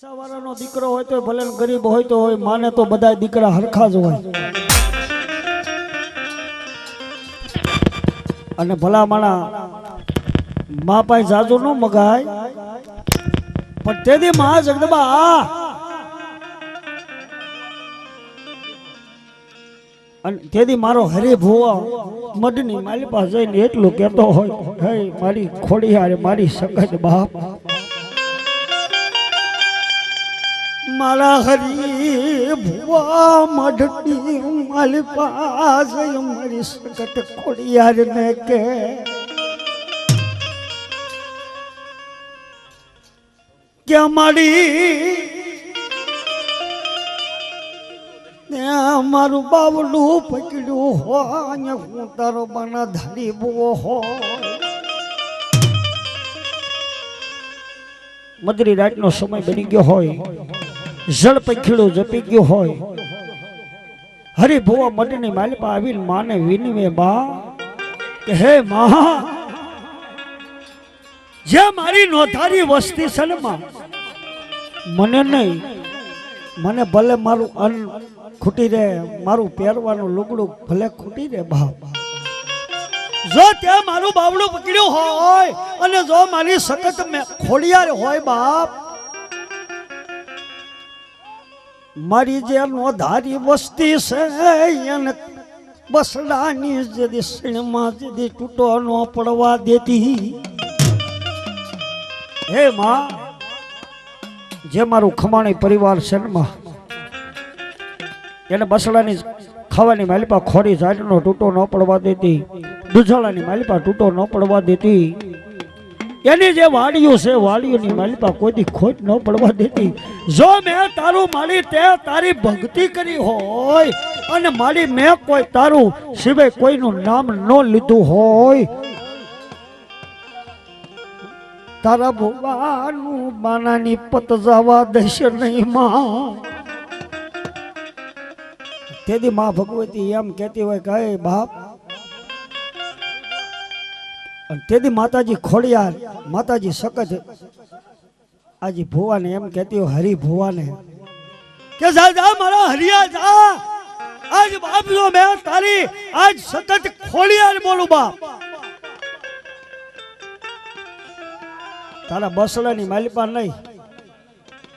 પૈસાવાળાનો દીકરો હોય તો ભલે ગરીબ હોય તો હોય, માને તો બધા દીકરા હરખા જ હોય. અને ભલા માણા મા પાસે જાજુ ન મગાય, પણ તેથી મા જગદંબા અને તેથી મારો હરી ભુવા મઢની માલી પાસે જઈને એટલું કહેતો હોય, હે મારી ખોડિયાર મારી સગત બાપ, મારા હરી ભુવા મઢની માલી પાસે મારી સગત ખોડિયાર ને કે મારી મારું બાવલું પકડ્યું હોય, હું તારો બાના ધારી બુવો હોય. મધરી રાતનો સમય બની ગયો હોય, જળ પંખીડું જપી ગયું હોય, હરિભુવા મઢની માલિપા આવીને માને વિનવે બા કે હે મા, જે મારી નોધારી વસ્તી છે ને માં, મને નહીં, મને ભલે મારું અન્ન ખૂટી રે, મારું પહેરવાનું લુગડું ભલે ખૂટી રે બાપ, જો ત્યાં મારું બાવડું પકડ્યું હોય અને જો મારી સખત ખોડિયાર હોય બાપ, મારી જે નોધારી વસ્તી છે એને બસડાની જદી સીણમાં જદી તૂટો ન પડવા દેતી. હે માં, જે મારું ખમાણી પરિવાર છે ને માં, એને બસડાની ખાવાની માલિપા ખોરી ઝાડનો તૂટો ન પડવા દેતી, દુધાળાની માલિપા તૂટો ન પડવા દેતી, એની જે વાડીઓ છે વાડીઓની માલિપા કોઈથી ખોટ ન પડવા દેતી. જો મેં તારું મારી તે તારી ભક્તિ કરી હોય અને મારી મેં કોઈ તારું સિવાય કોઈનું નામ ન લીધું હોય, તારા ભગવાનનું બાનાની પત જવા દેશે નહીં માં. તેથી માં ભગવતી એમ કહેતી હોય કે હે બાપ, તેથી માતાજી ખોડિયાર માતાજી સખત આજી ભુવાને એમ કહેતી હોય, હરી ભુવાને કે જા જા મારા હરિયા જા, આજ બાપ જો મેં તારી આજ સખત ખોડિયાર બોલું બાપ, તારા બસડાની માલિપા નહીં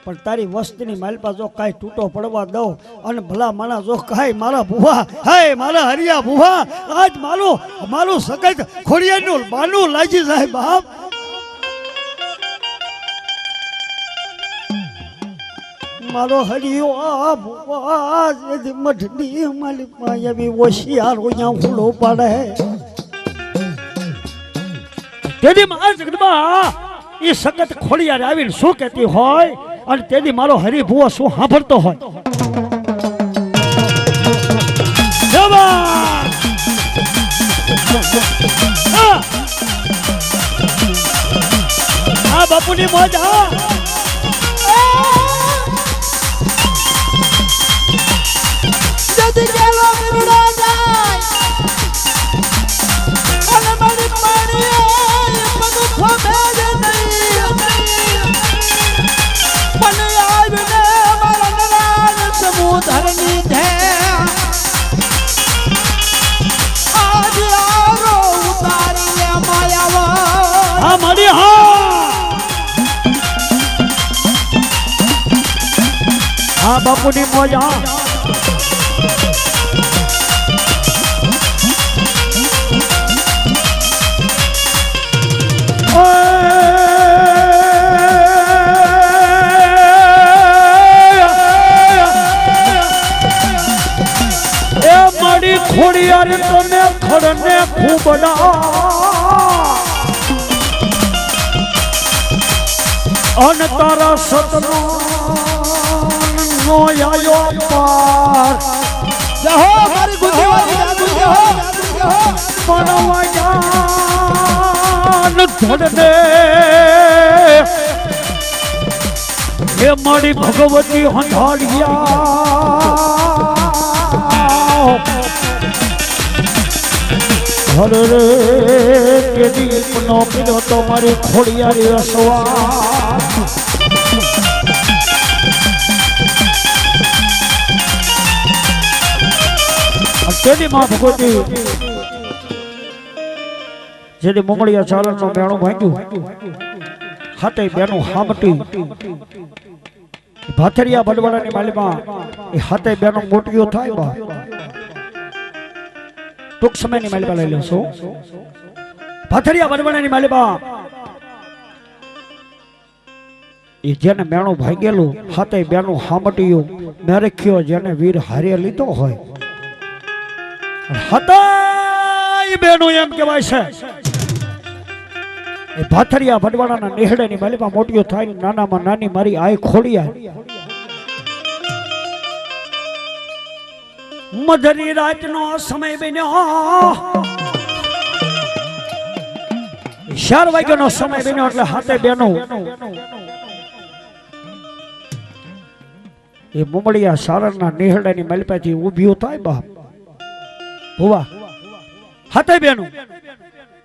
પણ તારી વસ્તીની માલિપા જો કાંઈ તૂટો પડવા દઉં અને ભલા માણા જો કાંઈ મારા ભુવા, હે મારા હરિયા ભુવા, આજ મારું સખત ખોડિયારનું બાનું લાગી જાય બાપ. મારો હરિયો ભુવા જે મઢની માલિપા એવી હોશિયાર અહીંયા હુલો પાડે, તેથી મા જગદંબા એ સખત ખોડિયાર આવીને શું કહેતી હોય અને તેથી મારો હરિભુવો શું સાંભળતો હોય. હા બાપુની મોજ, હા હા બાપુની મોજ, હા એ મારી ખોડિયાર તમે ખડને ખૂબડા અન તારા સતનો નો આયો પાર, જહો મારી ગુજવારી જાદુ જહો મનવા જાન ધડને એ મારી ભગવતી હંધાડિયા હર રે કે દીપનો પીડો તો મારી ખોડિયારી રસવા જેદી માં ભગવતી જેદી મુમળિયા ચારણ નો મેણું ભાંગ્યું હાથે બેનું હામટી ભાથરિયા બડવાડાની માલીમાં એ હાથે બેનો મોટીઓ થાય બા ટૂંક સમયની માલીમાં લઈ લેશો ભાથરિયા બડવાડાની માલીમાં એ જેને મેણું ભાગેલું હાથે બેનું હામટીયું મેરખ્યો જેને વીર હારે લીધો હોય હાથે બેનું એમ કહેવાય છે એ ભાથરિયા ભડવાડાના નેહડાની માલીમાં મોટીઓ થાય નાનામાં નાની મારી આય ખોડિયા મધરી રાતનો સમય બન્યો 4 વાગ્યાનો સમય બન્યો એટલે હાથે બેનો એ મુમળિયા સારણના નેહડાની માલીપાથી ઊભી થાય બાપ ભુવા હાથે બેનો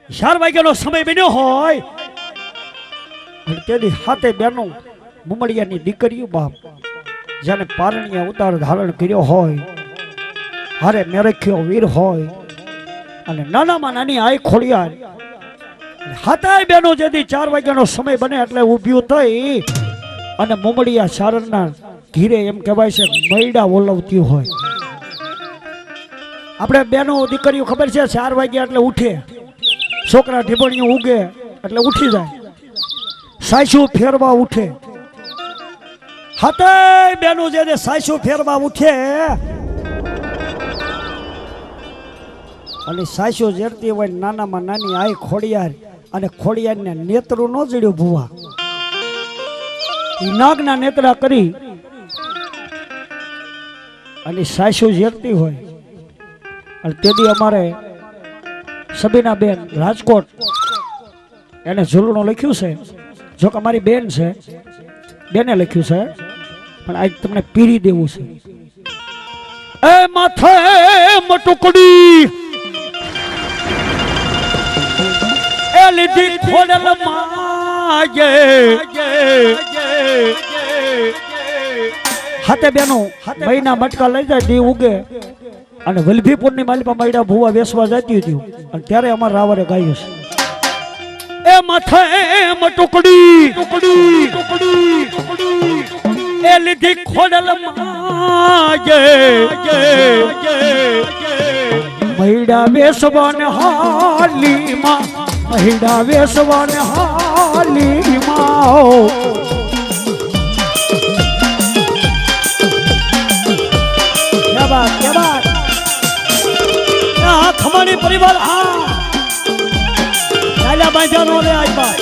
4 વાગ્યાનો સમય બન્યો હોય તેથી હાથે બેનો મુમળિયાની દીકરીઓ બાપ જેને પારણીયા ઉતાર ધારણ કર્યો હોય હારે મેરખ્યો વીર હોય અને નાનામાં નાની આય ખોડિયાર હાથે બેનો જેથી 4 વાગ્યાનો સમય બને એટલે ઊભ્યું થઈ અને મુમળિયા સારણના ઘીરે એમ કહેવાય છે મૈડા ઓલવતી હોય આપણે બેનો દીકરીઓ ખબર છે 4 વાગ્યા એટલે ઉઠે છોકરા ઢીબણીઓ ઉગે એટલે ઉઠી જાય સાયસુ ફેરવા ઉઠે હાથે બેનો જે સાયસુ ફેરવા ઉઠે અને સાયસુ જેરતી હોય નાનામાં નાની આય ખોડિયાર અને ખોડિયારને નેત્રું ન જડ્યું ભુવા નાગના નેત્રા કરી અને સાયસુ જેરતી હોય અને તેથી અમારે સબીના બેન રાજકોટ એને ઝૂલણું લખ્યું છે જો કે અમારી બેન છે બેને લખ્યું છે પણ આજ તમને પીરી દેવું છે એ માથે મટુકડી એ લીધી ખોડલ માગે હાથે બેનો મહિના મટકા લઈ જાય દી ઉગે અને વલભીપુરની માલિપા મૈડા ભુવા વેસવા જતી હતી અને ત્યારે અમાર રાવરે ગાયું છે એ માથે મટુકડી ટુકડી ટુકડી એ લીધી ખોડલ માગે મૈડા વેસવાને હાલીમાં મૈડા વેસવાને હાલીમાં क्या बात खमानी परिवार हाँ लाला बाजानो रे आज बात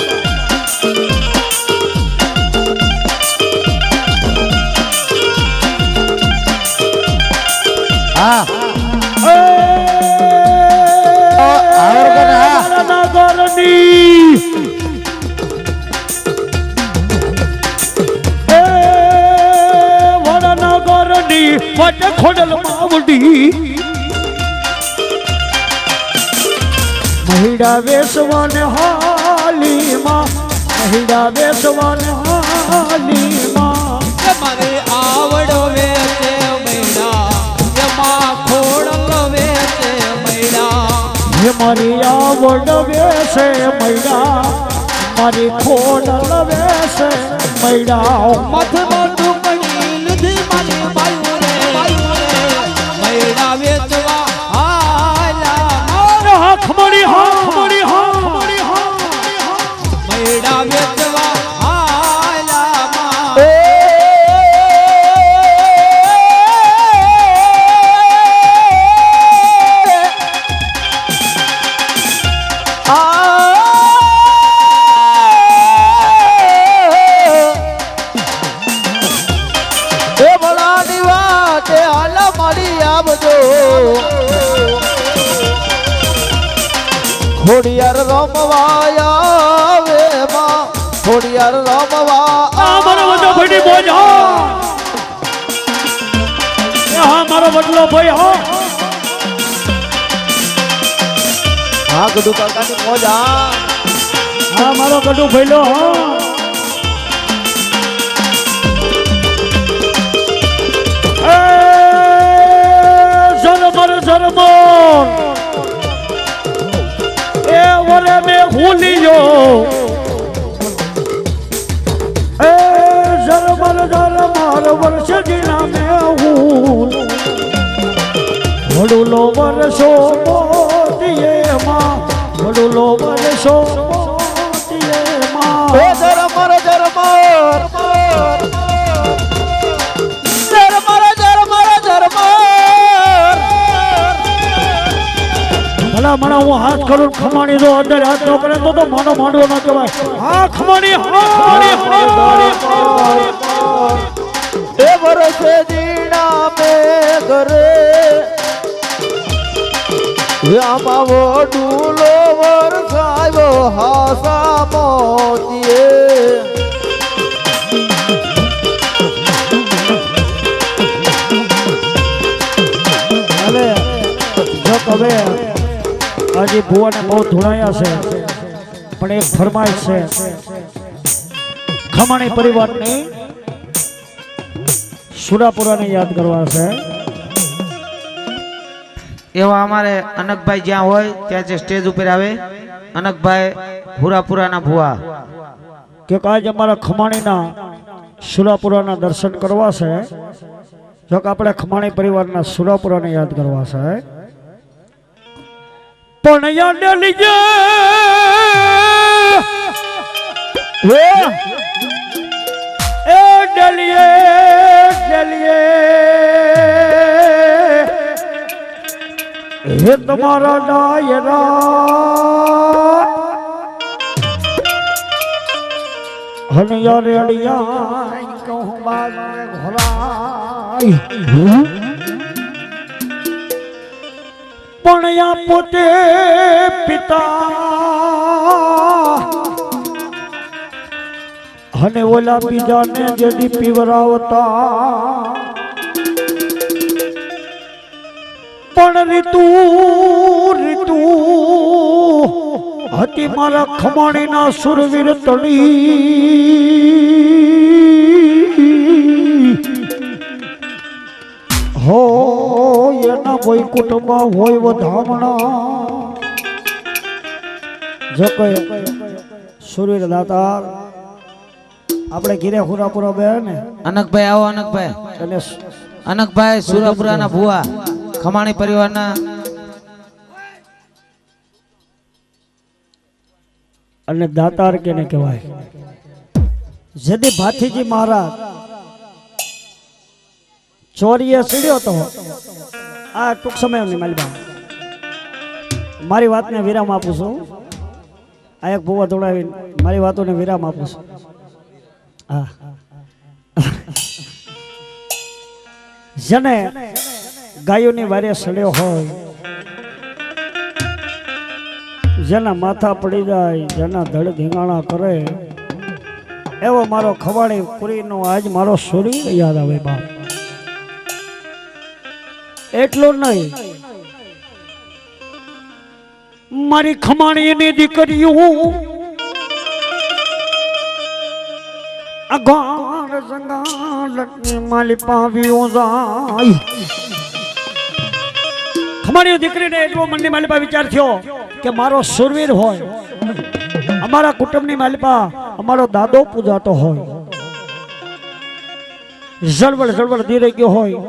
हाँ और कना नगरनी वडनगरनी वड खोडल मावडी મહિડા વેસવાને હાલીમાં મહિડા વેસવાને હાલીમાં મારે આવડો વેચે મહિડા એમાં ખોડલ વેચે મહિડા હે મારી આવડ વેસે મહિડા મારી ખોડલ વેસે મહિડા મથમાં ટુકડી લીધી મારી બાયુ રે મહિડા વેચવા ખમણી હા ખમણી હા ખમણી હા મહિડા વેચવા ભલાની વાત હાલ મારી આવજો ખોડિયાર રમવાયા વે માં ખોડિયાર રમવા આ મારો વડલો ભાઈ બોજ હો હા મારો વડલો ભાઈ હો હા ગડુ કાકાની મોજ હા મારો ગડુ ભાઈલો હો એ ઝરમર ઝરમર હુલિયો એ ઝરમર ઝરમર વર્ષ નામે હું વડુલો વર્ષો મોતીએ માં વડુલો વર્ષો મોતીએ માં એ ઝરમર ઝરમર ભલા મને હું હાથ કરું ખમાણી જો અંદર હાથ ન કરે તો માનો માંડવો ન કહેવાય હા ખમાણી એ વર્ષે દીના મે ઘરે આમાં વડુલો વરસાયો હાસા મોતીએ હવે હજી ભુવાને બહુ ધોળાયા છે પણ એક ફરમાઈશ છે ખમાણી પરિવારની સુરાપુરાને યાદ કરવા છે એવા અમારે અનકભાઈ જ્યાં હોય ત્યાં જે સ્ટેજ ઉપર આવે અનકભાઈ હુરાપુરાના ભુવા કે આજ અમારા ખમાણીના સુરાપુરાના દર્શન કરવા છે જો કે આપણે ખમાણી પરિવારના સુરાપુરાને યાદ કરવા છે પણ યાદ લીજે એ ડલિયે હે તમારા ડાયરા હનિયા રેડિયા કહું બાદ ઘોરાય પણ યા પોતે પિતા અને ઓલા બીજાને જેથી પીવરાવતા પણ રીતુ હતી મારા ખમાણીના સુરવીર તળી હોય એના કોઈ કુટુંબમાં હોય વધામણા જો કઈ સુરવીર દાતાર આપણે ઘીરે હુરાપુરા બે ને અનકભાઈ આવો અનકભાઈ અને અનકભાઈ સુરાપુરાના ભુવા ખમાણી પરિવારના અને દાતાર કેને કહેવાય જેથી ભાથીજી મહારાજ ચોરીએ સીડ્યો તો આ ટૂંક સમયની માલબા મારી વાતને વિરામ આપું છું આ એક ભૂવા દોડાવી મારી વાતોને વિરામ આપું છું હા જેને ગાયોની વારે સડ્યો હોય જેના માથા પડી જાય જેના ધડ ધીંગાણા કરે એવો મારો ખવાડી પુરીનો આજ મારો સૂર્ય યાદ આવે બાપ એટલું નહીં મારી ખમાણીની દીકરીઓ અગાર સંગાલની માલી પાવ્યો જાય ખમાણી દીકરીને એટલો મનની માલિપા વિચાર થયો કે મારો સુરવીર હોય અમારા કુટુંબની માલિપા અમારો દાદો પૂજાતો હોય જળવળ દી રહી ગયો હોય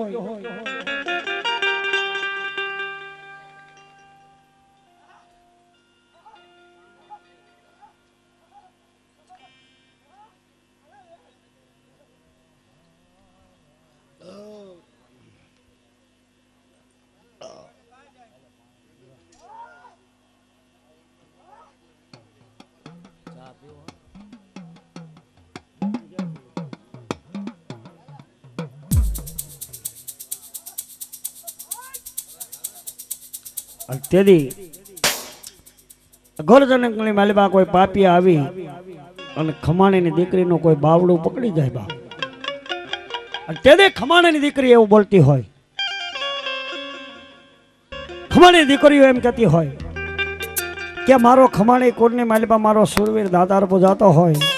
તેથી ગોરજનકની માલિબા કોઈ પાપી આવી અને ખમાણીની દીકરીનું કોઈ બાવડું પકડી જાય બા તેથી ખમાણીની દીકરી એવું બોલતી હોય ખમાણી દીકરીઓ એમ કહેતી હોય કે મારો ખમાણી કોરની માલિબા મારો સુરવીર દાતાર પૂજાતો હોય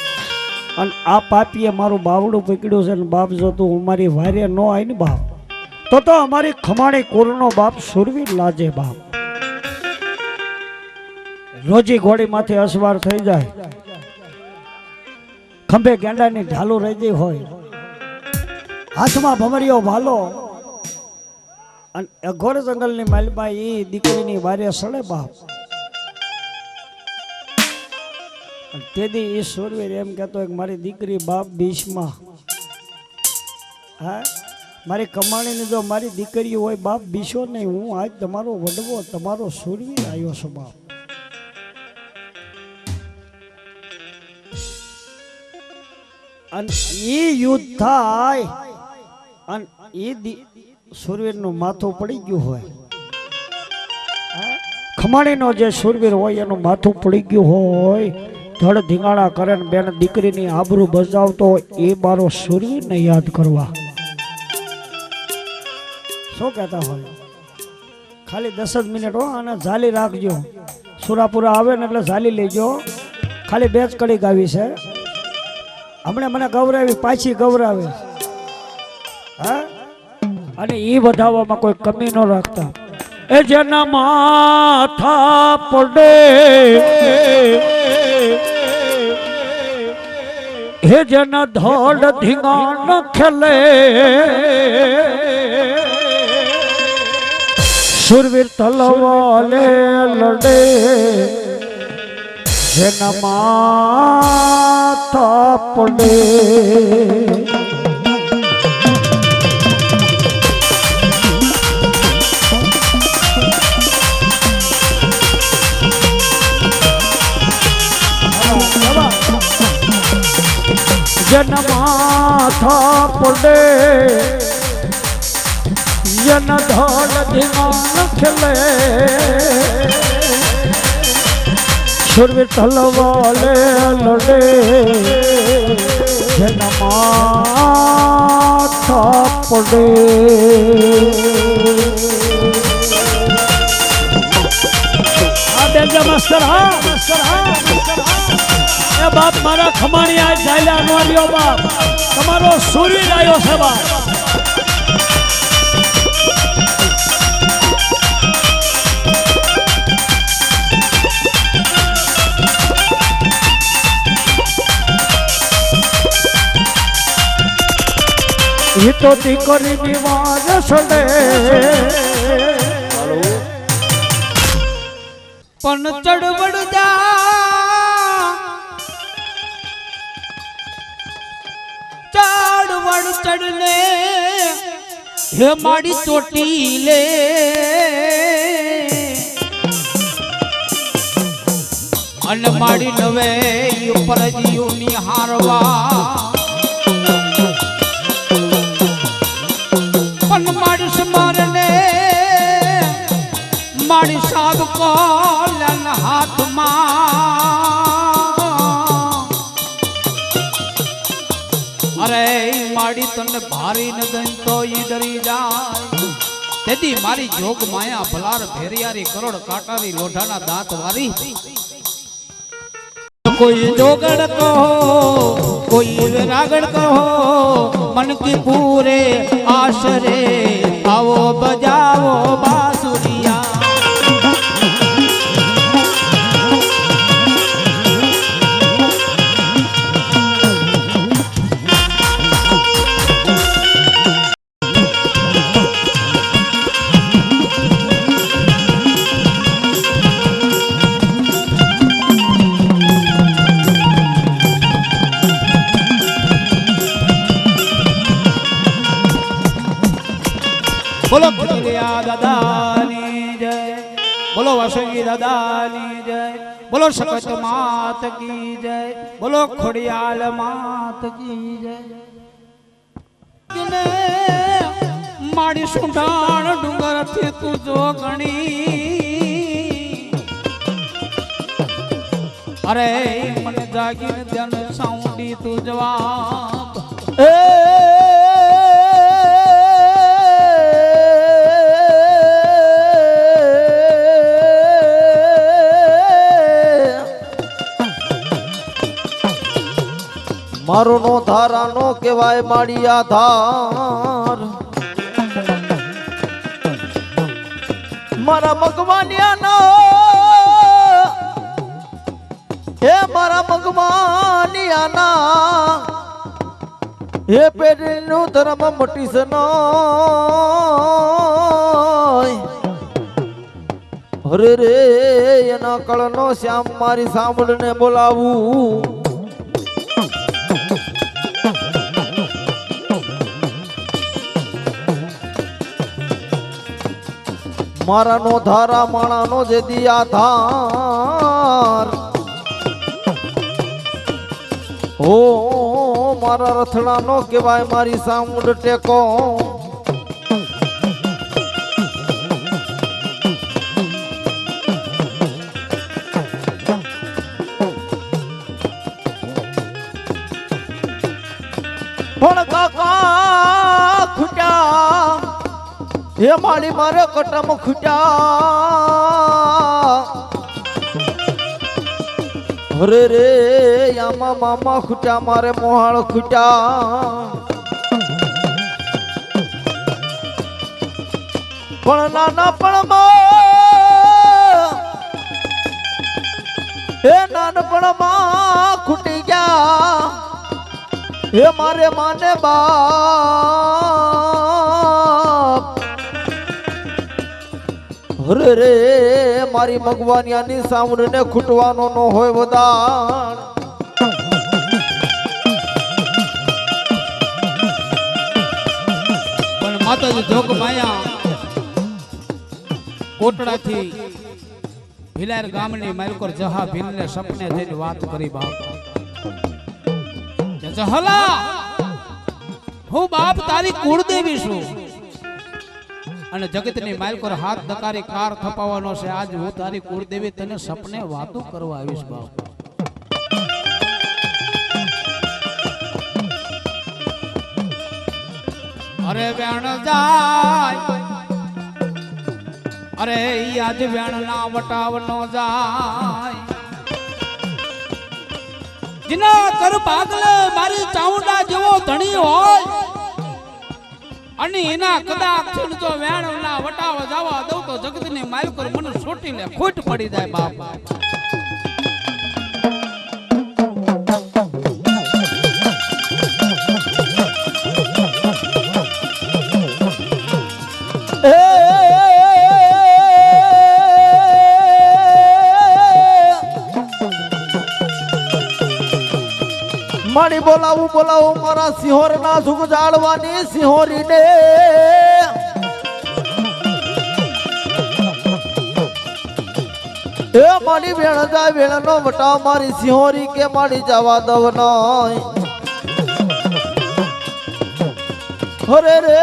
અને આ પાપીએ મારું બાવડું પકડ્યું છે ને બાપ જો તું અમારી વારે ન આવી ને બાપ તો અમારી ખમાણી કોરનો બાપ સુરવીર લાજે બાપ રોજી ઘોડી માંથી અસવાર થઈ જાય, ખંભે ગેંડાની ઢાલું રહી હોય, હાથમાં ભમરીઓ ભાલો, અને અઘોર જંગલની માલમાં એ દીકરીની વારે સડે બાપ. તેથી એ સુરવીર એમ કહેતો કે મારી દીકરી બાપ બીચમાં, હા મારી કમાણીની જો મારી દીકરી હોય બાપ બીસો નહીં, હું આજ તમારો વડવો તમારો સુરવીર આવ્યો છું બાપ. અને એ યુદ્ધ થાય અને એ સુરવીરનું માથું પડી ગયું હોય, ખમાણીનો જે સુરવીર હોય એનું માથું પડી ગયું હોય, ધડ ધીંગાણા કરે ને બેન દીકરીની આબરૂ બજાવતો એ મારો સુરવીરને યાદ કરવા. શું કહેતા હોય? ખાલી 10 જ મિનિટ હો, અને ઝાલી રાખજો. સુરાપુરા આવે ને એટલે ઝાલી લેજો. ખાલી 2 જ કડી ગાવી છે. હમણાં મને ગૌરાવી, પાછી ગૌરાવે. હા, અને એ વધાવવામાં કોઈ કમી ન રાખતા. એ જેના માથા પડે, હે જેના ધડ ધીંગાણ ખેલે, સુરવીર તલવાલે લડે, જેના માથા પડે. જન માથા પડે, જન ધડ ધીમાન ખેલે, સુરવીર તલવાલે લડે, જન માથા પડે. આ બેજા માસ્ટર, હા માસ્ટર, હા એ બાપ મારા ખમાણી આજ ચાલ્યા નો રહ્યો બાપ, તમારો સુરવીર આવ્યો છે બાપ. એ તો દીકરીની વાર સડે, પણ ચડવડ જા ચડવડ ચડને હે માડી ચોટી લે, અને માડી નવે ઉપર જીવની હારવા, પણ માડી સ્મરને માડી સાગ કોલન હાથમાં, અરે માડી તને ભારી ન દઈ તો ઈ ડરી જાય. તેથી મારી જોગ માયા ભલાર ભેરિયારી કરોડ કાટારી લોઢાના દાંત વારી, કોઈ જોગડ કહો કોઈ રાગડ કહો, મન કી પૂરે આશરે આવો બજાવો બાંસુરિયા. બોલો ખોડિયા દાદાની જય, બોલો વાસંગી દાદાની જય, બોલો સકત માત કી જય, બોલો ખોડિયાલ માત કી જય. માડી સુંઢાણ ડુંગર થી તું જો ગણી, અરે મને જાગીને ધ્યાન સાઉન્ડી તું જવાબ. મારો નો ધારા નો કહેવાય માડી આધાર, મારા મગવાનિયા નો હે મારા મગમાની આના હે પેઢીનું ધર્મ મટીશ નોય હરે રે એના કળનો શ્યામ મારી સાંભળને બોલાવું મારા નો ધારા માણાનો જે દિયા ધાર ઓ મારા રથડાનો કહેવાય મારી સામુંડ ટેકો પણ કાકા ખૂટ્યા હે માળી મારે કટમ ખૂટ્યા હરે રે યામા મામા ખૂટ્યા મારે મોહાળ ખૂટ્યા પણ નાના પણ હે નાનપણમાં ખૂટી ગયા હે મારે માને બાપ હરે રે મારી મગવાનિયાની સામુંડને ખૂટવાનો ન હોય વદાણ પણ માતાજી જોગ માયા કોટડાથી ભિલાર ગામની માલકોર જહા ભીલને સપને જઈને વાત કરી બાપ જહલા હું બાપ તારી કુળદેવી છું અને જગતની માલકોર હાથ દકારી કાર થપાવવાનો છે આજ હું તારી કુળદેવી તને સપને વાતો કરવા આવીશ બાપ અરે વેણ જાય અરે ઈ આજ વેણ ના વટાવનો જાય જીના કર પાગલે મારી ચાઉંડા જેવો ધણી હોય અને એના કદાચ જો વેણ ના વટાવ જવા દઉં તો જગતની માલકોર મને છોટી લે ખોટ પડી જાય બાપ મારી બોલાવું બોલાવું મારા સિંહોર ના સુખ જાળવાની સિંહોરી ને એ મારી વેણ જાય વેણ નો વટાવ મારી સિંહોરી કે મારી જવા દવ નય હરે રે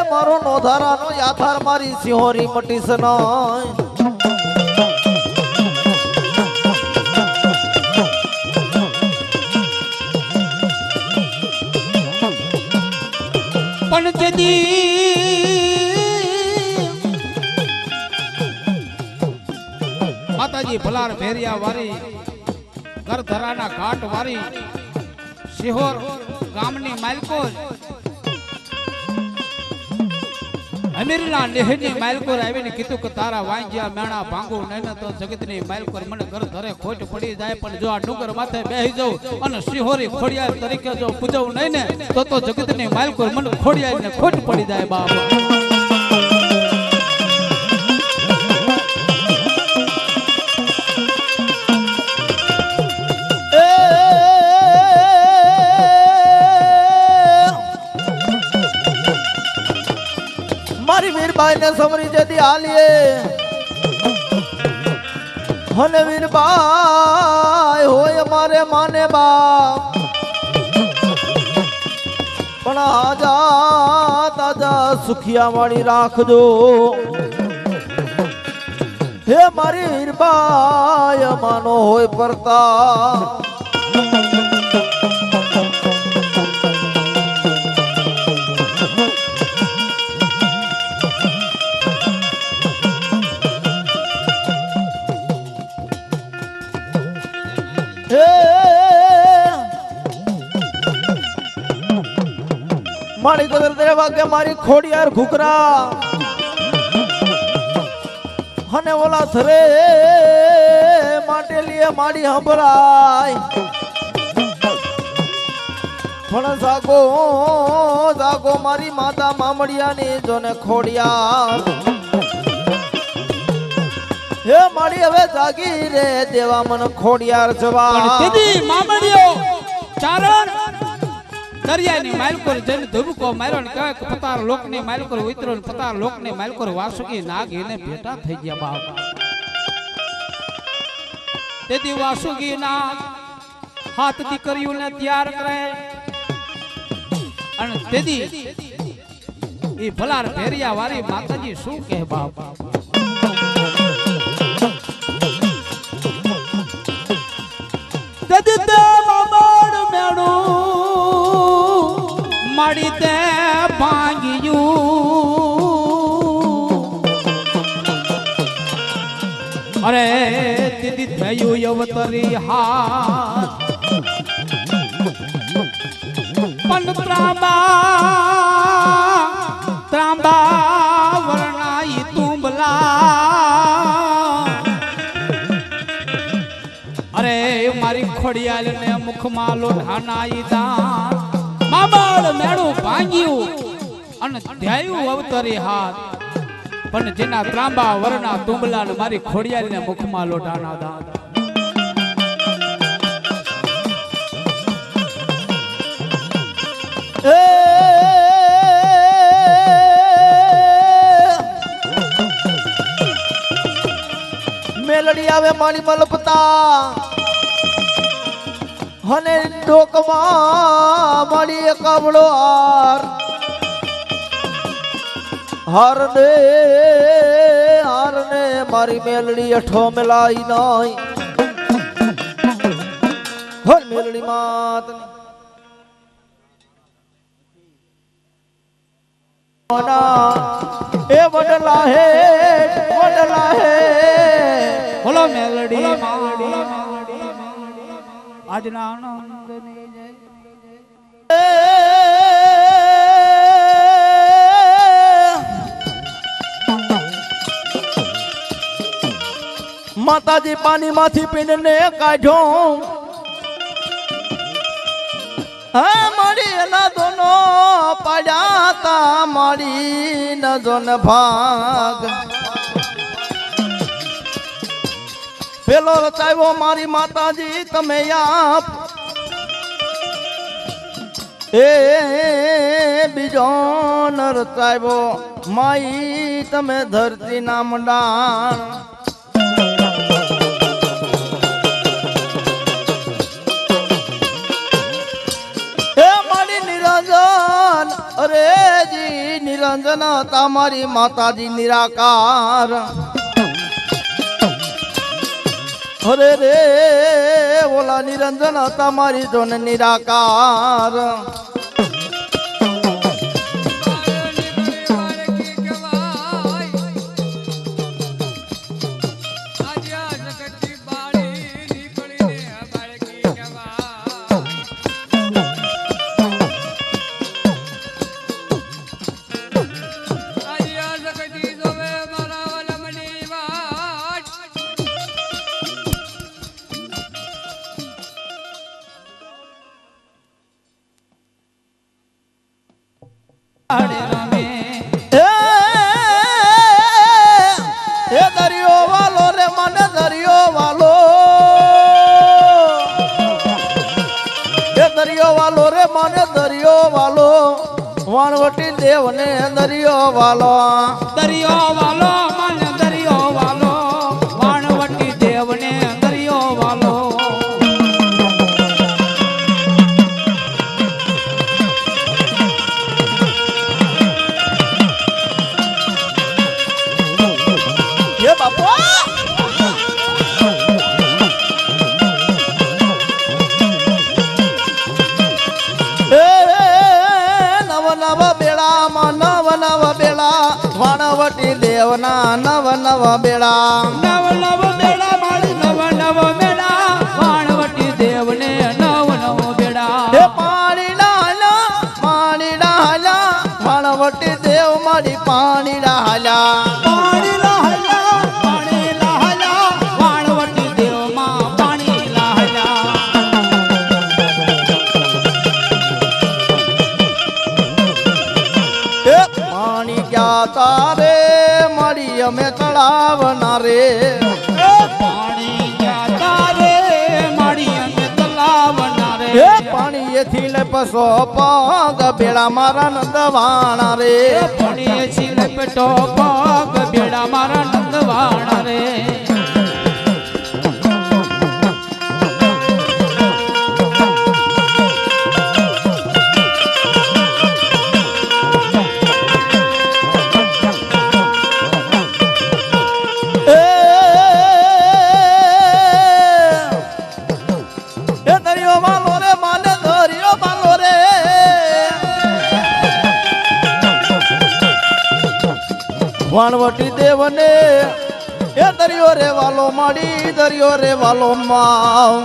મારો નોધારાનો યાથાર મારી સિંહોરી મટીસ નય પણ માતાજી ભલાર ભેરિયા વારી ગરધરાના ઘાટ વારી સિહોર ગામની માલકોર અમીરના નેહની માલકોર આવીને કીધું કે તારા વાંજ્યા મેણા ભાંગું નહીં ને તો જગતની માલકોર મને ઘર ધરે ખોટ પડી જાય પણ જો આ ડુંગર માથે બેહી જાઉં અને સિહોરી ખોડિયાર તરીકે જો પૂજવું નહીં ને તો જગતની માલકોર મને ખોડિયાર ને ખોટ પડી જાય બાબા મારી વીરબાઈ ને સમરી જતી હાલીએ હને વીરબાઈ હોય મારે માને બાપ પણ આજા તાજા સુખિયા વાળી રાખજો હે મારી વીરબાઈ માનો હોય પરતા મારી કદર તેરે વાગે મારી ખોડિયાર ઘુકરા અને ઓલા થરે માટેલીએ માડી હંભરાય પણ જાગો જાગો મારી માતા મામડિયાની જોને ખોડિયા હે માડી હવે જાગી રે દેવા મન ખોડિયાર પણ જવા દીદી મામડીઓ ચારણ દરિયાની માલકોર જઈને ધુબકો માર્યો ને કહેવાય કે પતાર લોકની માલકોર ઉતરો ને પતાર લોકની માલકોર વાસુકી નાગ એને ભેટા થઈ ગયા બાપ તેથી વાસુકી નાગ હાથ દીકરીઓને તૈયાર કરે અને તેથી એ ભલાર ભેરિયા વાળી માતાજી શું કહે બાપ તેથી તે મામડ મેળું માડી તે ભાંગ્યું અરે દીદી થયું અવતરી હાથ પણ ત્રાંબા વર્ણાઈ તુંબલા અરે મારી ખોડિયાલ ને મુખમાં લોઢાનાઈ દાન મામડ મેળું ભાંગ્યું અને ધ્યાયું અવતરી હાથ પણ જેના ત્રાંબા વરના તુંબલા ને મારી ખોડિયાલ ને મુખમાં લોઢાના દાન મેલડી આવે મારી મલપતા અને ડોકમાં મારી એકાવડો હાર ને મારી મેલડી અઠો મેલાઈ નહીં હર મેલડી માત એ વડલા હે બોલો મેલડી આજના આનંદની જય માતાજી પાણી માંથી પીને કાઢ્યો હા મારી એના દોનો પાડ્યા તા મારી ન જોન ભાગ પેલો રચાવ્યો મારી માતાજી તમે આપ એ બીજો ન રચાવ્યો માઈ તમે ધરતી ના મંડાણ અરે જી નિરંજન તમારી માતાજી નિરાકાર અરે રે ઓલા નિરંજન તમારી જોન નિરાકાર દરિયો વાલો રે મને દરિયો વાલો એ દરિયો વાલો રે મને દરિયો વાલો વાણવટી દેવ ને દરિયો વાલો દરિયો વાલો મને દરિયો વાલો વાણવટી દેવ ને દરિયો વાલો એ બાપા નવ નવ બેડા વાણવટી દેવના નવ નવ બેડા નવ નવ બેડા મારી નવ નવ બેડા વાણવટી દેવ ને નવ નવ બેડા હે પાણી ડાલા વાણવટી દેવ મારી પાણી ડાલા પાણી જાતા રે મારી અમે તળાવના રે પાણી જાતા રે મારી અમે તલાવના રે એ પાણી એથી લે પસો પગ બેડા મારા નંદવાણા રે પાણી છીલે પેટો પગ બેડા મારા નંદવાણા રે વાણવટી દેવને એ દરિયો રે વાલો માડી દરિયો રે વાલો માવ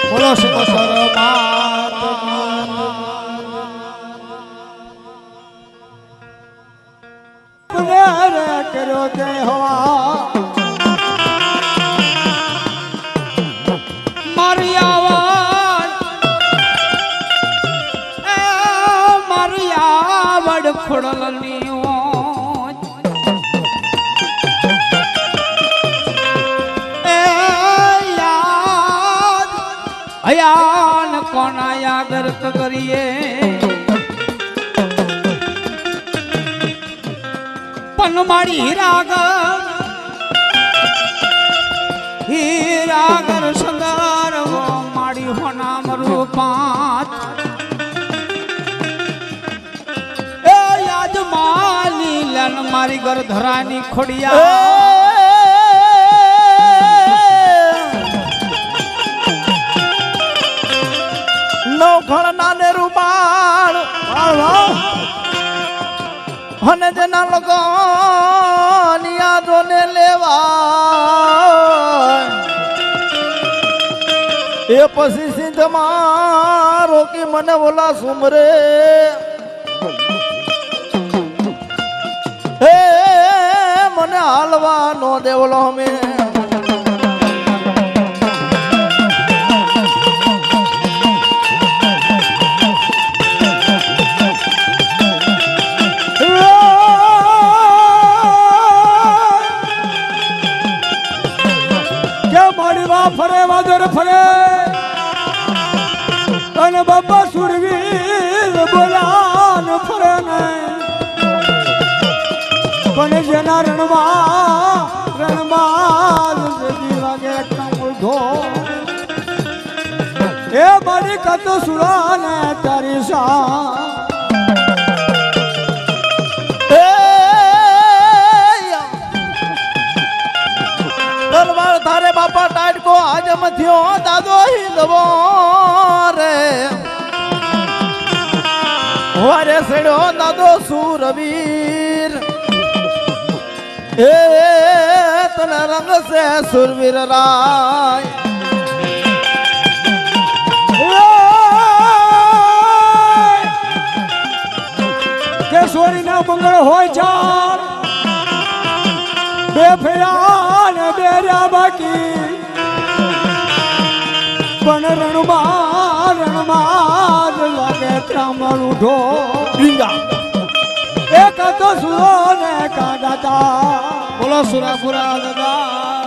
બોલો શિકોસર કર્યો તે હવા મારી આવડ મારી આવડ ખોડલની યાદ અયાન કોના યાગર કરીએ પણ મારી હીરાગર સંદર મારી હોનામ રૂપાત એ યાદ માલી લન મારી ઘર ધરાની ખોડિયા નવખણ નાને રૂપાણ અને જેના લોકો યાદોને લેવા એ પછી સિંધમાં રોકી મને બોલા સુમરે હે મને હાલવા નો દેવલો મેં ફરે વાદર ફરે અને બાપા સુરવીર બોલાન ફરે ને પણ જેના રણમાં વાગે કમળધો એ મારી કત સુરાને તારી સા તારે બાપા ટાટકો આજ મથ્યો દાદો હિલવો રે વારે સેડ્યો દાદો સુરવીર એ તને રંગ સે સુરવીર રાય કેશોરી ના મંગળ હોય ચાર બે ફેરા ને બેર્યા બાકી પણ રણમાં લાગે ત્રામણ ઉઠો એક તો સુરો ને કાઢાતા બોલો સુરાપુરા દાદા